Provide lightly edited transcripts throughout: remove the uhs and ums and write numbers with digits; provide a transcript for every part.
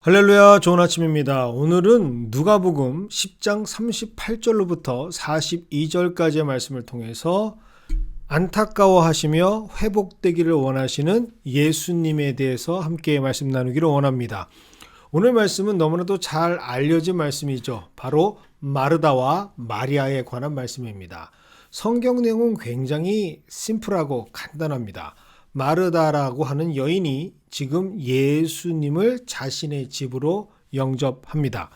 할렐루야, 좋은 아침입니다. 오늘은 누가복음 10장 38절로부터 42절까지의 말씀을 통해서 안타까워하시며 회복되기를 원하시는 예수님에 대해서 함께 말씀 나누기를 원합니다. 오늘 말씀은 너무나도 잘 알려진 말씀이죠. 바로 마르다와 마리아에 관한 말씀입니다. 성경 내용은 굉장히 심플하고 간단합니다. 마르다라고 하는 여인이 지금 예수님을 자신의 집으로 영접합니다.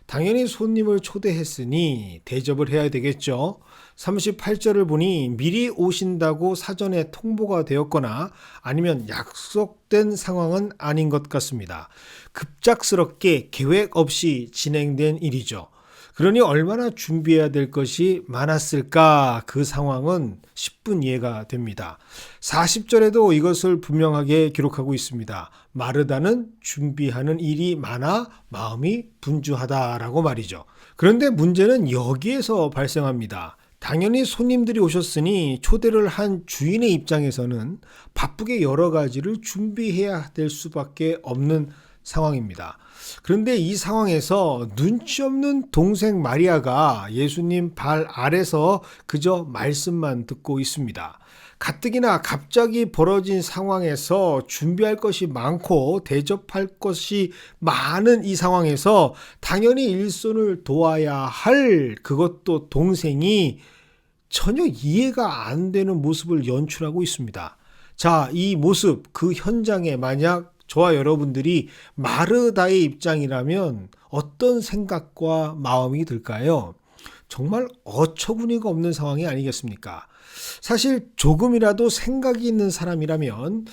당연히 손님을 초대했으니 대접을 해야 되겠죠. 38절을 보니 미리 오신다고 사전에 통보가 되었거나 아니면 약속된 상황은 아닌 것 같습니다. 급작스럽게 계획 없이 진행된 일이죠. 그러니 얼마나 준비해야 될 것이 많았을까? 그 상황은 10분 이해가 됩니다. 40절에도 이것을 분명하게 기록하고 있습니다. 마르다는 준비하는 일이 많아 마음이 분주하다라고 말이죠. 그런데 문제는 여기에서 발생합니다. 당연히 손님들이 오셨으니 초대를 한 주인의 입장에서는 바쁘게 여러 가지를 준비해야 될 수밖에 없는 상황입니다. 그런데 이 상황에서 눈치 없는 동생 마리아가 예수님 발 아래서 그저 말씀만 듣고 있습니다. 가뜩이나 갑자기 벌어진 상황에서 준비할 것이 많고 대접할 것이 많은 이 상황에서 당연히 일손을 도와야 할 그것도 동생이 전혀 이해가 안 되는 모습을 연출하고 있습니다. 자, 이 모습, 그 현장에 만약 저와 여러분들이 마르다의 입장이라면 어떤 생각과 마음이 들까요? 정말 어처구니가 없는 상황이 아니겠습니까? 사실 조금이라도 생각이 있는 사람이라면,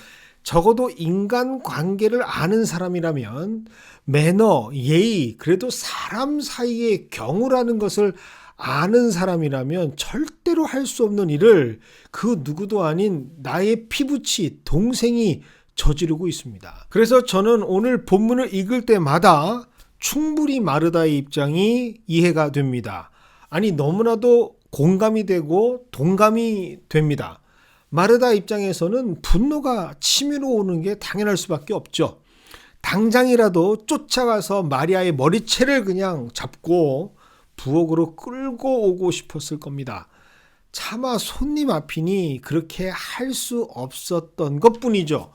적어도 인간관계를 아는 사람이라면 매너, 예의, 그래도 사람 사이의 경우라는 것을 아는 사람이라면 절대로 할 수 없는 일을 그 누구도 아닌 나의 피부치 동생이 저지르고 있습니다. 그래서 저는 오늘 본문을 읽을 때마다 충분히 마르다의 입장이 이해가 됩니다. 아니, 너무나도 공감이 되고 동감이 됩니다. 마르다 입장에서는 분노가 치밀어 오는 게 당연할 수밖에 없죠. 당장이라도 쫓아가서 마리아의 머리채를 그냥 잡고 부엌으로 끌고 오고 싶었을 겁니다. 차마 손님 앞이니 그렇게 할 수 없었던 것뿐이죠.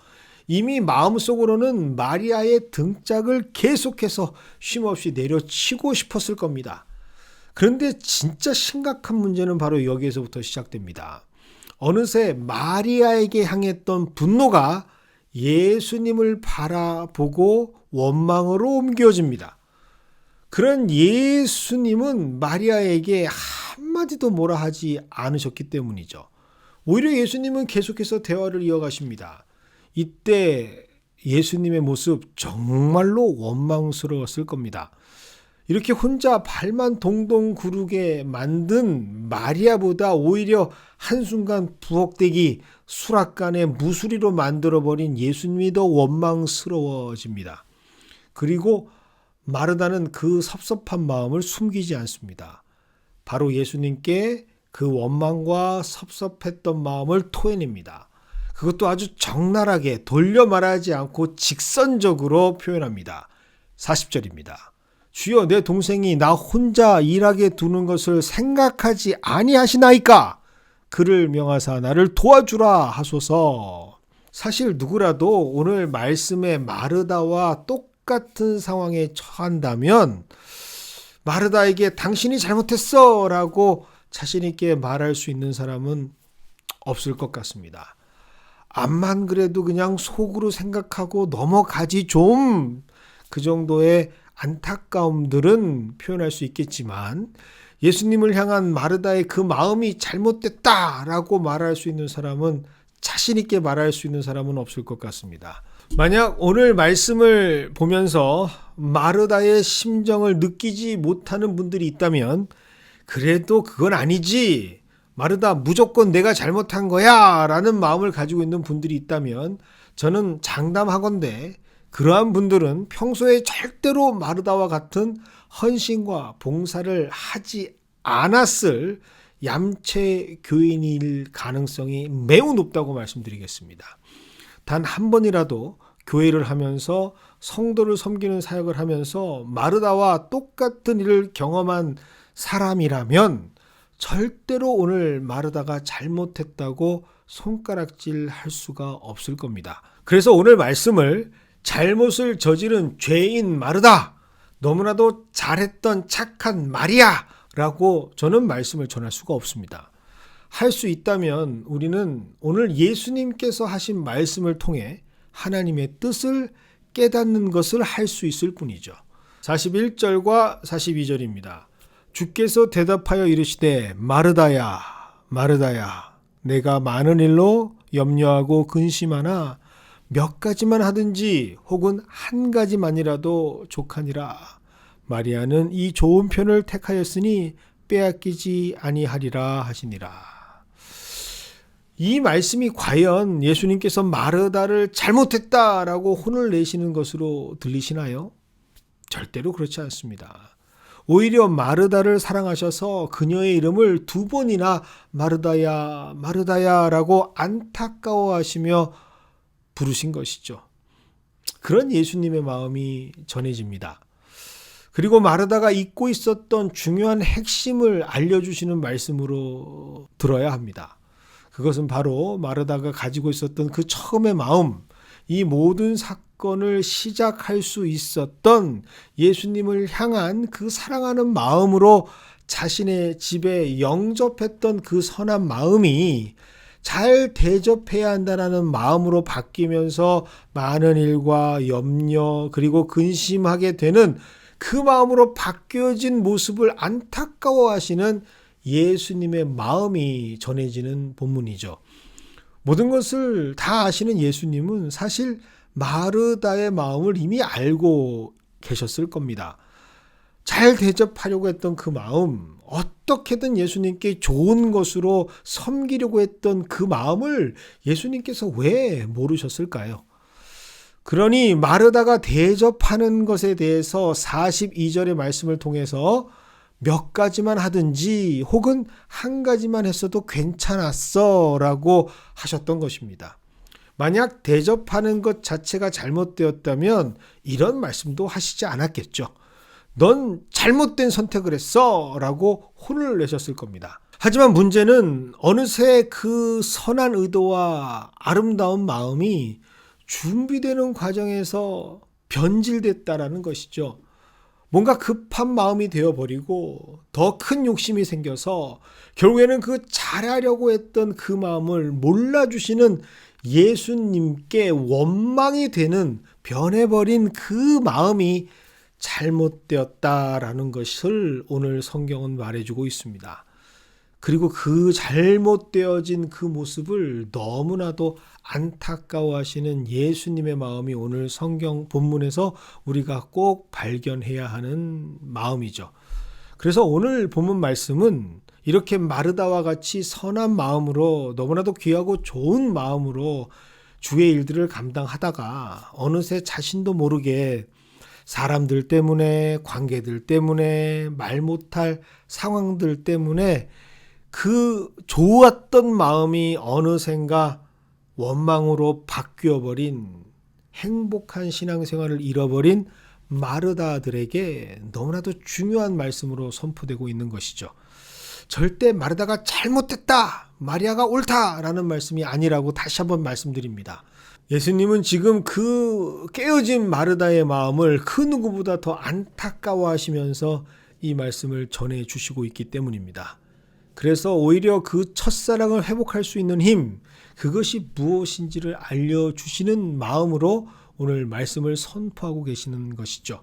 이미 마음속으로는 마리아의 등짝을 계속해서 쉼없이 내려치고 싶었을 겁니다. 그런데 진짜 심각한 문제는 바로 여기에서부터 시작됩니다. 어느새 마리아에게 향했던 분노가 예수님을 바라보고 원망으로 옮겨집니다. 그런 예수님은 마리아에게 한마디도 뭐라 하지 않으셨기 때문이죠. 오히려 예수님은 계속해서 대화를 이어가십니다. 이때 예수님의 모습 정말로 원망스러웠을 겁니다. 이렇게 혼자 발만 동동 구르게 만든 마리아보다 오히려 한순간 부엌대기 수락관의 무수리로 만들어버린 예수님이 더 원망스러워집니다. 그리고 마르다는 그 섭섭한 마음을 숨기지 않습니다. 바로 예수님께 그 원망과 섭섭했던 마음을 토해냅니다. 그것도 아주 적나라하게 돌려 말하지 않고 직선적으로 표현합니다. 40절입니다. 주여, 내 동생이 나 혼자 일하게 두는 것을 생각하지 아니하시나이까? 그를 명하사 나를 도와주라 하소서. 사실 누구라도 오늘 말씀의 마르다와 똑같은 상황에 처한다면 마르다에게 당신이 잘못했어 라고 자신 있게 말할 수 있는 사람은 없을 것 같습니다. 암만 그래도 그냥 속으로 생각하고 넘어가지 좀, 그 정도의 안타까움들은 표현할 수 있겠지만 예수님을 향한 마르다의 그 마음이 잘못됐다라고 말할 수 있는 사람은, 자신 있게 말할 수 있는 사람은 없을 것 같습니다. 만약 오늘 말씀을 보면서 마르다의 심정을 느끼지 못하는 분들이 있다면, 그래도 그건 아니지, 마르다 무조건 내가 잘못한 거야 라는 마음을 가지고 있는 분들이 있다면 저는 장담하건대 그러한 분들은 평소에 절대로 마르다와 같은 헌신과 봉사를 하지 않았을 얌체 교인일 가능성이 매우 높다고 말씀드리겠습니다. 단 한 번이라도 교회를 하면서 성도를 섬기는 사역을 하면서 마르다와 똑같은 일을 경험한 사람이라면 절대로 오늘 마르다가 잘못했다고 손가락질 할 수가 없을 겁니다. 그래서 오늘 말씀을 잘못을 저지른 죄인 마르다, 너무나도 잘했던 착한 마리아 라고 저는 말씀을 전할 수가 없습니다. 할 수 있다면 우리는 오늘 예수님께서 하신 말씀을 통해 하나님의 뜻을 깨닫는 것을 할 수 있을 뿐이죠. 41절과 42절입니다. 주께서 대답하여 이르시되 마르다야 마르다야 내가 많은 일로 염려하고 근심하나 몇 가지만 하든지 혹은 한 가지만이라도 족하니라. 마리아는 이 좋은 편을 택하였으니 빼앗기지 아니하리라 하시니라. 이 말씀이 과연 예수님께서 마르다를 잘못했다라고 혼을 내시는 것으로 들리시나요? 절대로 그렇지 않습니다. 오히려 마르다를 사랑하셔서 그녀의 이름을 2번이나 마르다야 마르다야라고 안타까워하시며 부르신 것이죠. 그런 예수님의 마음이 전해집니다. 그리고 마르다가 잊고 있었던 중요한 핵심을 알려주시는 말씀으로 들어야 합니다. 그것은 바로 마르다가 가지고 있었던 그 처음의 마음, 이 모든 사건을 시작할 수 있었던 예수님을 향한 그 사랑하는 마음으로 자신의 집에 영접했던 그 선한 마음이 잘 대접해야 한다는 마음으로 바뀌면서 많은 일과 염려 그리고 근심하게 되는 그 마음으로 바뀌어진 모습을 안타까워하시는 예수님의 마음이 전해지는 본문이죠. 모든 것을 다 아시는 예수님은 사실 마르다의 마음을 이미 알고 계셨을 겁니다. 잘 대접하려고 했던 그 마음, 어떻게든 예수님께 좋은 것으로 섬기려고 했던 그 마음을 예수님께서 왜 모르셨을까요? 그러니 마르다가 대접하는 것에 대해서 42절의 말씀을 통해서 몇 가지만 하든지 혹은 한 가지만 했어도 괜찮았어 라고 하셨던 것입니다. 만약 대접하는 것 자체가 잘못되었다면 이런 말씀도 하시지 않았겠죠. 넌 잘못된 선택을 했어 라고 혼을 내셨을 겁니다. 하지만 문제는 어느새 그 선한 의도와 아름다운 마음이 준비되는 과정에서 변질됐다라는 것이죠. 뭔가 급한 마음이 되어버리고 더 큰 욕심이 생겨서 결국에는 그 잘하려고 했던 그 마음을 몰라주시는 예수님께 원망이 되는 변해버린 그 마음이 잘못되었다라는 것을 오늘 성경은 말해주고 있습니다. 그리고 그 잘못되어진 그 모습을 너무나도 안타까워하시는 예수님의 마음이 오늘 성경 본문에서 우리가 꼭 발견해야 하는 마음이죠. 그래서 오늘 본문 말씀은 이렇게 마르다와 같이 선한 마음으로 너무나도 귀하고 좋은 마음으로 주의 일들을 감당하다가 어느새 자신도 모르게 사람들 때문에 관계들 때문에 말 못할 상황들 때문에 그 좋았던 마음이 어느샌가 원망으로 바뀌어버린 행복한 신앙생활을 잃어버린 마르다들에게 너무나도 중요한 말씀으로 선포되고 있는 것이죠. 절대 마르다가 잘못됐다, 마리아가 옳다라는 말씀이 아니라고 다시 한번 말씀드립니다. 예수님은 지금 그 깨어진 마르다의 마음을 그 누구보다 더 안타까워하시면서 이 말씀을 전해주시고 있기 때문입니다. 그래서 오히려 그 첫사랑을 회복할 수 있는 힘, 그것이 무엇인지를 알려주시는 마음으로 오늘 말씀을 선포하고 계시는 것이죠.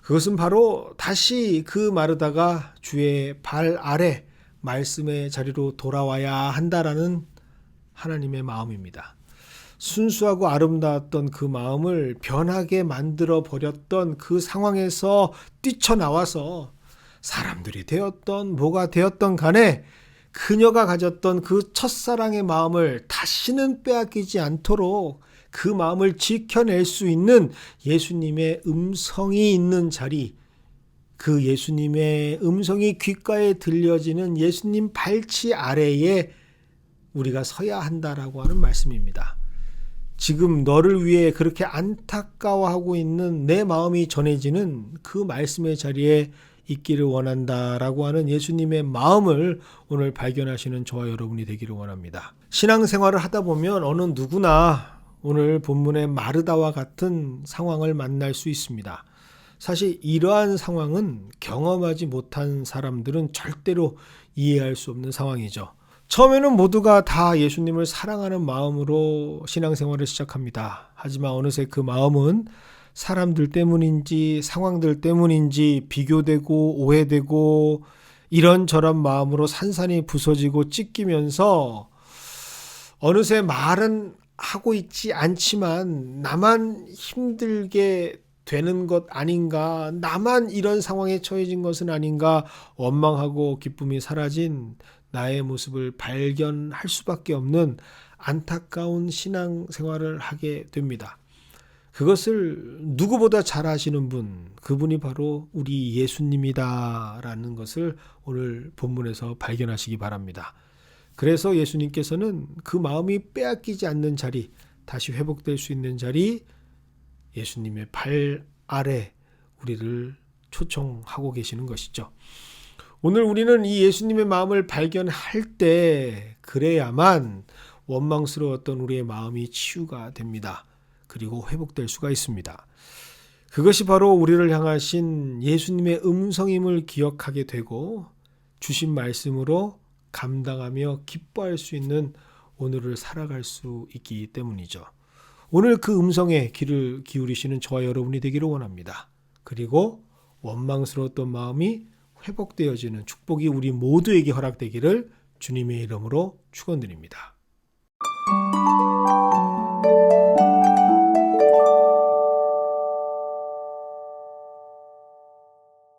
그것은 바로 다시 그 마르다가 주의 발 아래 말씀의 자리로 돌아와야 한다라는 하나님의 마음입니다. 순수하고 아름다웠던 그 마음을 변하게 만들어 버렸던 그 상황에서 뛰쳐나와서 사람들이 되었던 뭐가 되었던 간에 그녀가 가졌던 그 첫사랑의 마음을 다시는 빼앗기지 않도록 그 마음을 지켜낼 수 있는 예수님의 음성이 있는 자리, 그 예수님의 음성이 귓가에 들려지는 예수님 발치 아래에 우리가 서야 한다라고 하는 말씀입니다. 지금 너를 위해 그렇게 안타까워하고 있는 내 마음이 전해지는 그 말씀의 자리에 있기를 원한다라고 하는 예수님의 마음을 오늘 발견하시는 저와 여러분이 되기를 원합니다. 신앙생활을 하다 보면 어느 누구나 오늘 본문의 마르다와 같은 상황을 만날 수 있습니다. 사실 이러한 상황은 경험하지 못한 사람들은 절대로 이해할 수 없는 상황이죠. 처음에는 모두가 다 예수님을 사랑하는 마음으로 신앙생활을 시작합니다. 하지만 어느새 그 마음은 사람들 때문인지 상황들 때문인지 비교되고 오해되고 이런저런 마음으로 산산이 부서지고 찢기면서 어느새 말은 하고 있지 않지만 나만 힘들게 되는 것 아닌가, 나만 이런 상황에 처해진 것은 아닌가, 원망하고 기쁨이 사라진 나의 모습을 발견할 수밖에 없는 안타까운 신앙생활을 하게 됩니다. 그것을 누구보다 잘 아시는 분, 그분이 바로 우리 예수님이다라는 것을 오늘 본문에서 발견하시기 바랍니다. 그래서 예수님께서는 그 마음이 빼앗기지 않는 자리, 다시 회복될 수 있는 자리, 예수님의 발 아래 우리를 초청하고 계시는 것이죠. 오늘 우리는 이 예수님의 마음을 발견할 때 그래야만 원망스러웠던 우리의 마음이 치유가 됩니다. 그리고 회복될 수가 있습니다. 그것이 바로 우리를 향하신 예수님의 음성임을 기억하게 되고 주신 말씀으로 감당하며 기뻐할 수 있는 오늘을 살아갈 수 있기 때문이죠. 오늘 그 음성에 귀를 기울이시는 저와 여러분이 되기를 원합니다. 그리고 원망스러웠던 마음이 회복되어지는 축복이 우리 모두에게 허락되기를 주님의 이름으로 축원드립니다.